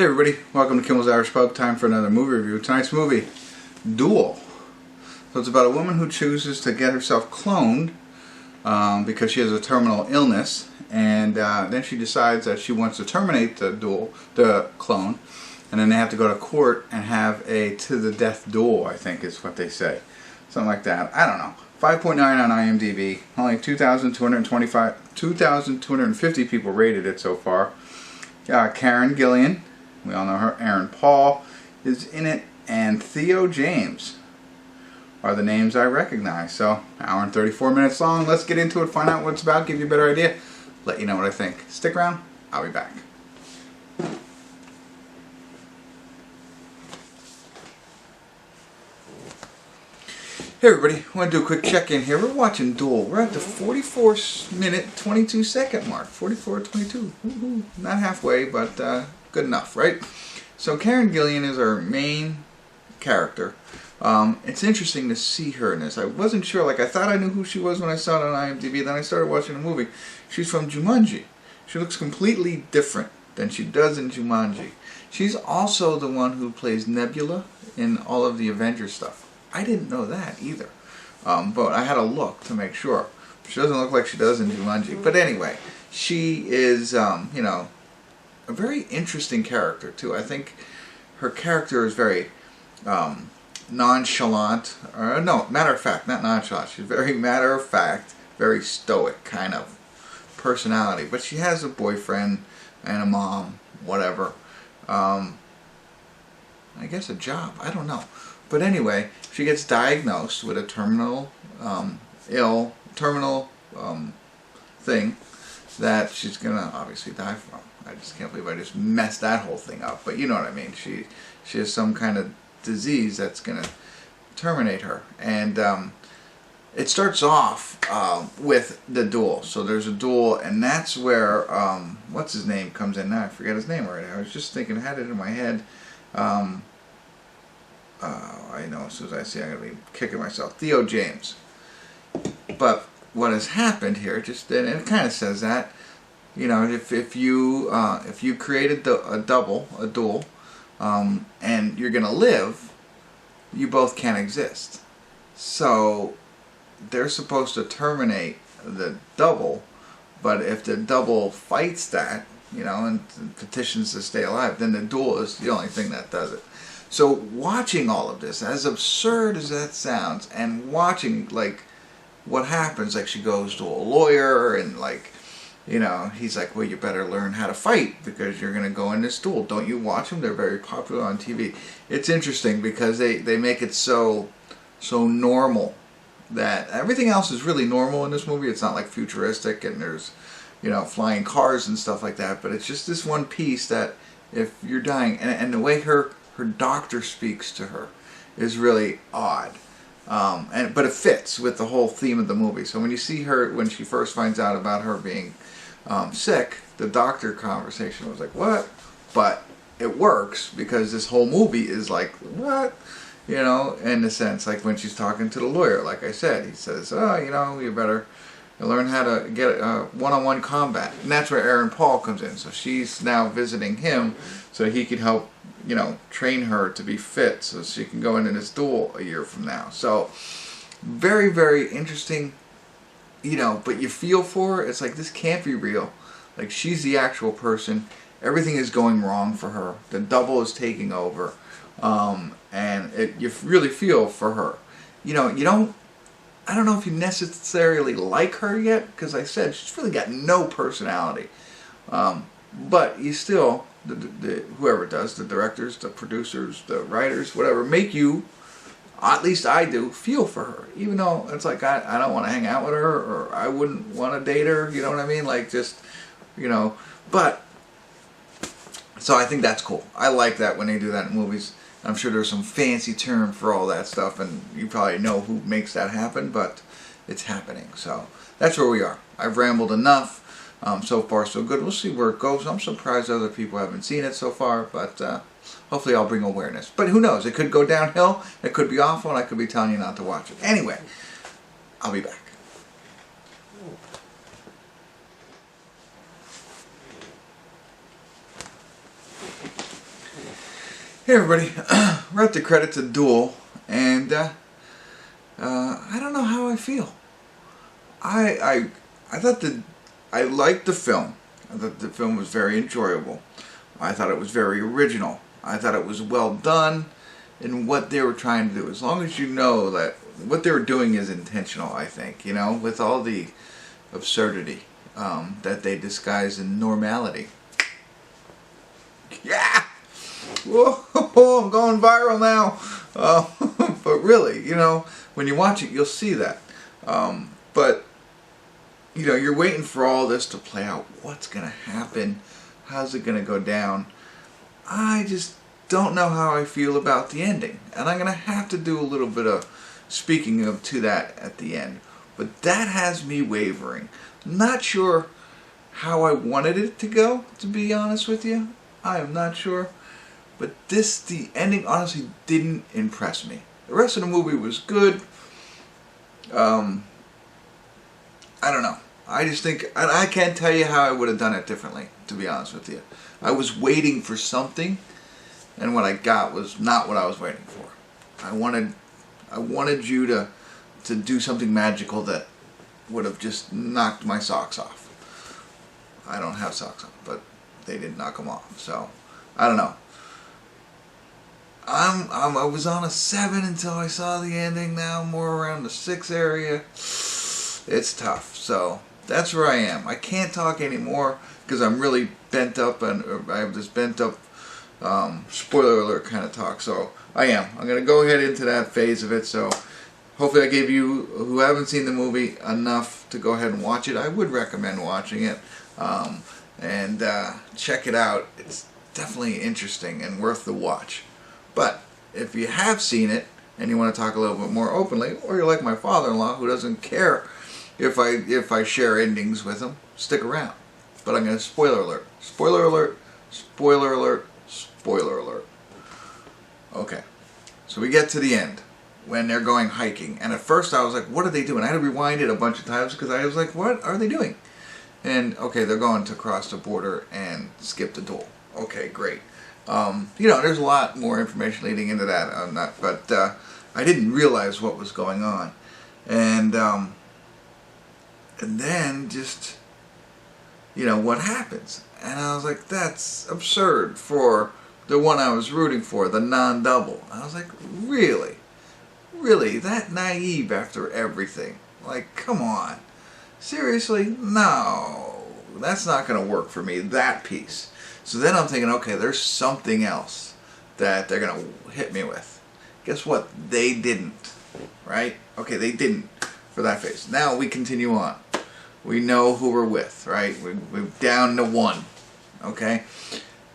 everybody, welcome to Kimmel's Irish Pub. Time for another movie review. Tonight's movie, Duel. So it's about a woman who chooses to get herself cloned because she has a terminal illness, and then she decides that she wants to terminate the clone, and then they have to go to court and have a to the death duel, I think is what they say. Something like that. I don't know. 5.9 on IMDb. Only 2,250 people rated it so far. Karen Gillan, we all know her. Aaron Paul is in it, and Theo James are the names I recognize. So, hour and 34 minutes long. Let's get into it, find out what it's about, give you a better idea, let you know what I think. Stick around, I'll be back. Hey everybody, I want to do a quick check-in here. We're watching Duel. We're at the 44-minute, 22-second mark. 44-22. Woohoo. Not halfway, but good enough, right? So Karen Gillan is our main character. It's interesting to see her in this. I wasn't sure. Like, I thought I knew who she was when I saw it on IMDb. Then I started watching the movie. She's from Jumanji. She looks completely different than she does in Jumanji. She's also the one who plays Nebula in all of the Avengers stuff. I didn't know that either, but I had to look to make sure. She doesn't look like she does in Jumanji. But anyway, she is, you know, a very interesting character too. I think her character is very nonchalant. No, matter of fact, not nonchalant. She's very matter of fact, very stoic kind of personality. But she has a boyfriend and a mom, whatever. I guess a job. I don't know. But anyway, she gets diagnosed with a terminal thing that she's gonna obviously die from. I just can't believe I just messed that whole thing up. But you know what I mean. She has some kind of disease that's gonna terminate her, and it starts off with the duel. So there's a duel, and that's where what's his name comes in. Now I forget his name right now. I was just thinking, I had it in my head. I know as soon as I see it, I'm going to be kicking myself. Theo James. But what has happened here, just and it kind of says that, you know, if you created a duel, and you're going to live, you both can't exist. So they're supposed to terminate the double, but if the double fights that, you know, and petitions to stay alive, then the duel is the only thing that does it. So watching all of this, as absurd as that sounds, and watching like what happens, like she goes to a lawyer and like, you know, he's like, well, you better learn how to fight because you're going to go in this duel. Don't you watch them? They're very popular on TV. It's interesting because they make it so normal that everything else is really normal in this movie. It's not like futuristic and there's, you know, flying cars and stuff like that. But it's just this one piece that if you're dying, and the way her doctor speaks to her is really odd, but it fits with the whole theme of the movie. So when you see her, when she first finds out about her being sick, the doctor conversation was like, what? But it works because this whole movie is like, what? You know, in a sense, like when she's talking to the lawyer, like I said, he says, oh, you know, you better learn how to get one-on-one combat. And that's where Aaron Paul comes in. So she's now visiting him so he can help, you know, train her to be fit so she can go into this duel a year from now. So very, very interesting, you know, but you feel for her. It's like, this can't be real. Like, she's the actual person. Everything is going wrong for her. The double is taking over. And you really feel for her. You know, I don't know if you necessarily like her yet, because I said she's really got no personality. But you still, whoever does, the directors, the producers, the writers, whatever, make you, at least I do, feel for her. Even though it's like, I don't want to hang out with her, or I wouldn't want to date her, you know what I mean? Like, just, you know, but, so I think that's cool. I like that when they do that in movies. I'm sure there's some fancy term for all that stuff, and you probably know who makes that happen, but it's happening. So that's where we are. I've rambled enough. So far, so good. We'll see where it goes. I'm surprised other people haven't seen it so far, but hopefully I'll bring awareness. But who knows? It could go downhill. It could be awful, and I could be telling you not to watch it. Anyway, I'll be back. Hey everybody, we're at the credits of Duel, and I don't know how I feel. I thought I liked the film. I thought the film was very enjoyable. I thought it was very original. I thought it was well done in what they were trying to do. As long as you know that what they were doing is intentional, I think, you know, with all the absurdity that they disguise in normality. Yeah! Whoa, I'm going viral now. But really, you know, when you watch it, you'll see that. But, you know, you're waiting for all this to play out. What's going to happen? How's it going to go down? I just don't know how I feel about the ending. And I'm going to have to do a little bit of speaking of to that at the end. But that has me wavering. Not sure how I wanted it to go, to be honest with you. I am not sure. But the ending honestly didn't impress me. The rest of the movie was good. I don't know. I just think, and I can't tell you how I would have done it differently, to be honest with you. I was waiting for something, and what I got was not what I was waiting for. I wanted you to do something magical that would have just knocked my socks off. I don't have socks on, but they did knock them off. So, I don't know. I was on a 7 until I saw the ending. Now I'm more around the 6 area. It's tough. So that's where I am. I can't talk anymore because I'm really bent up, and I have this bent up spoiler alert kind of talk. So I'm going to go ahead into that phase of it. So hopefully I gave you who haven't seen the movie enough to go ahead and watch it. I would recommend watching it and check it out. It's definitely interesting and worth the watch. But if you have seen it and you want to talk a little bit more openly, or you're like my father-in-law who doesn't care if I share endings with him, stick around. But I'm going to spoiler alert. Spoiler alert. Spoiler alert. Spoiler alert. Okay. So we get to the end when they're going hiking. And at first I was like, what are they doing? I had to rewind it a bunch of times because I was like, what are they doing? And okay, they're going to cross the border and skip the Duel. Okay, great. You know, there's a lot more information leading into that, but I didn't realize what was going on, and then just, you know, what happens, and I was like, that's absurd for the one I was rooting for, the non-double. I was like, really, that naive after everything? Like, come on, seriously? No, that's not going to work for me. That piece. So then I'm thinking, okay, there's something else that they're going to hit me with. Guess what? They didn't. Right? Okay, they didn't for that phase. Now we continue on. We know who we're with, right? We're down to 1. Okay?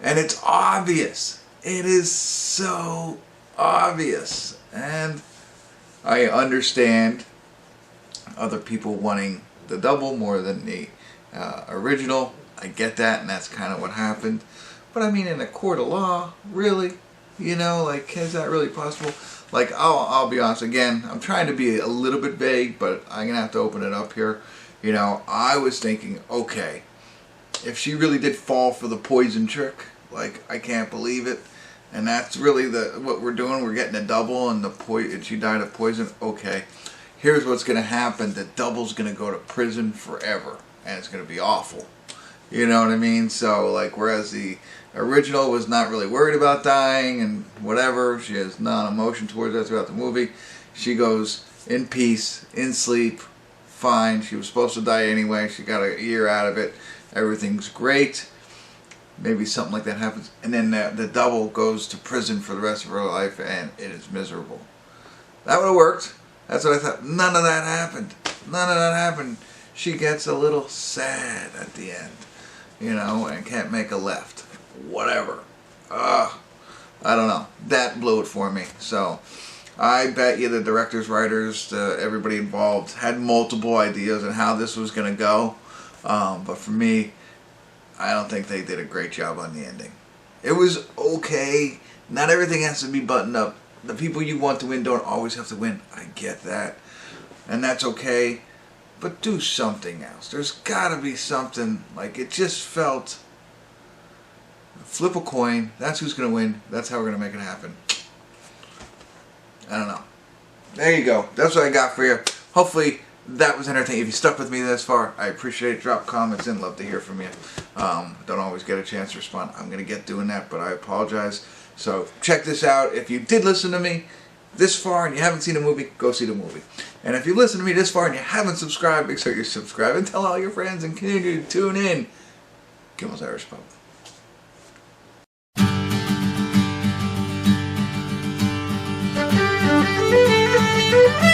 And it's obvious. It is so obvious. And I understand other people wanting the double more than the original. I get that, and that's kind of what happened. But I mean, in a court of law, really? You know, like, is that really possible? Like, I'll be honest, again, I'm trying to be a little bit vague, but I'm going to have to open it up here. You know, I was thinking, okay, if she really did fall for the poison trick, like, I can't believe it, and that's really what we're doing, we're getting a double, and she died of poison, okay, here's what's going to happen, the double's going to go to prison forever, and it's going to be awful. You know what I mean? So, like, whereas the original was not really worried about dying and whatever, she has non-emotion towards that throughout the movie, she goes in peace, in sleep, fine. She was supposed to die anyway. She got a year out of it. Everything's great. Maybe something like that happens. And then the double goes to prison for the rest of her life, and it is miserable. That would have worked. That's what I thought. None of that happened. None of that happened. She gets a little sad at the end. You know, and can't make a left. Whatever. I don't know. That blew it for me. So, I bet you the directors, writers, everybody involved had multiple ideas on how this was going to go. But for me, I don't think they did a great job on the ending. It was okay. Not everything has to be buttoned up. The people you want to win don't always have to win. I get that. And that's okay. But do something else. There's got to be something. Like, it just felt Flip a coin. That's who's going to win. That's how we're going to make it happen. I don't know. There you go. That's what I got for you. Hopefully that was entertaining. If you stuck with me this far, I appreciate it. Drop comments in. Love to hear from you. Don't always get a chance to respond. I'm going to get doing that, but I apologize. So check this out. If you did listen to me this far and you haven't seen a movie, go see the movie. And if you listen to me this far and you haven't subscribed, make sure you subscribe and tell all your friends and continue to tune in. Kimmel's Irish Pub. Thank you.